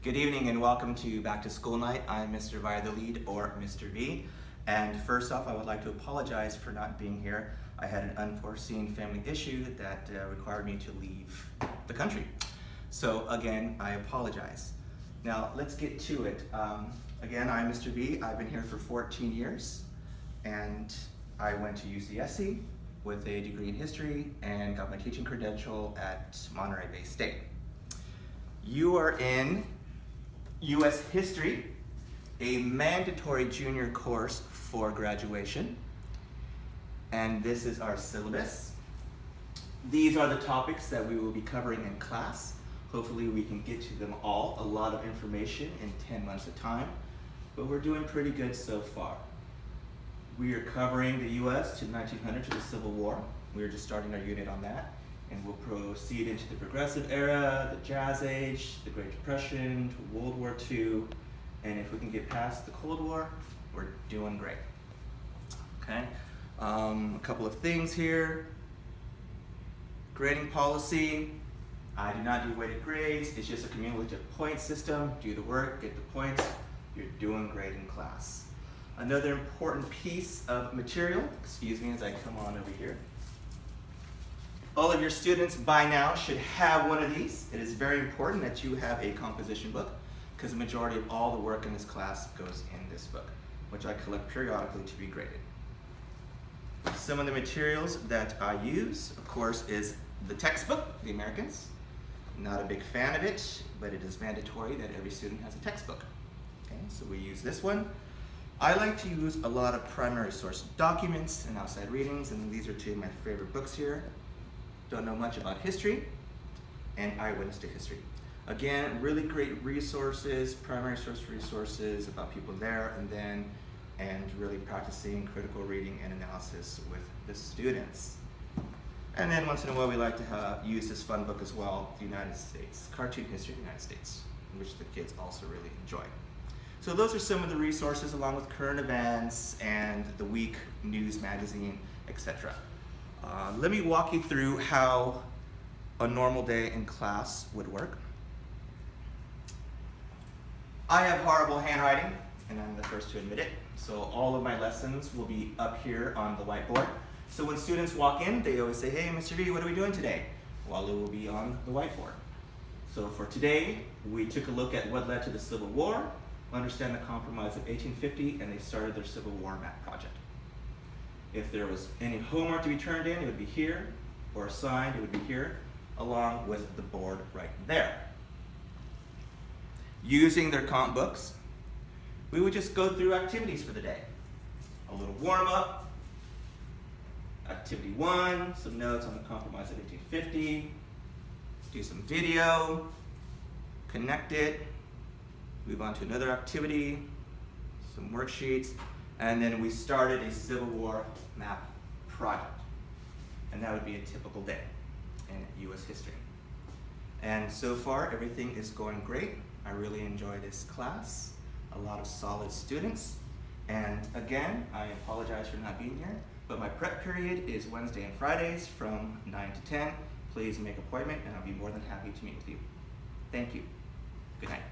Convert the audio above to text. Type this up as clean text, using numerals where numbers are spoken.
Good evening and welcome to Back to School Night. I'm Mr. Valladolid, or Mr. V. And first off, I would like to apologize for not being here. I had an unforeseen family issue that required me to leave the country. So again, I apologize. Now let's get to it. Again, I'm Mr. V. I've been here for 14 years and I went to UCSC with a degree in history and got my teaching credential at Monterey Bay State. You are in U.S. History, a mandatory junior course for graduation. And this is our syllabus. These are the topics that we will be covering in class. Hopefully we can get to them all. A lot of information in 10 months of time, but we're doing pretty good so far. We are covering the U.S. to 1900 to the Civil War. We're just starting our unit on that. And we'll proceed into the Progressive Era, the Jazz Age, the Great Depression, to World War II, and if we can get past the Cold War, we're doing great. Okay, a couple of things here. Grading policy. I do not do weighted grades. It's just a cumulative point system. Do the work, get the points. You're doing great in class. Another important piece of material, excuse me as I come on over here. All of your students by now should have one of these. It is very important that you have a composition book because the majority of all the work in this class goes in this book, which I collect periodically to be graded. Some of the materials that I use, of course, is the textbook, The Americans. Not a big fan of it, but it is mandatory that every student has a textbook. Okay, so we use this one. I like to use a lot of primary source documents and outside readings, and these are two of my favorite books here. Don't know much about history, and Eyewitness to History. Again, really great resources, primary source resources about people there and really practicing critical reading and analysis with the students. And then once in a while we like to use this fun book as well, The United States, Cartoon History of the United States, which the kids also really enjoy. So those are some of the resources along with current events and the week news magazine, etc. Let me walk you through how a normal day in class would work. I have horrible handwriting, and I'm the first to admit it. So all of my lessons will be up here on the whiteboard. So when students walk in, they always say, "Hey, Mr. V, what are we doing today?" Well, it will be on the whiteboard. So for today, we took a look at what led to the Civil War, understand the Compromise of 1850, and they started their Civil War map project. If there was any homework to be turned in, it would be here, or assigned, it would be here, along with the board right there. Using their comp books, we would just go through activities for the day. A little warm-up, activity 1, some notes on the Compromise of 1850, do some video, connect it, move on to another activity, some worksheets, and then we started a Civil War map project. And that would be a typical day in U.S. history. And so far, everything is going great. I really enjoy this class. A lot of solid students. And again, I apologize for not being here, but my prep period is Wednesday and Fridays from 9 to 10. Please make an appointment and I'll be more than happy to meet with you. Thank you. Good night.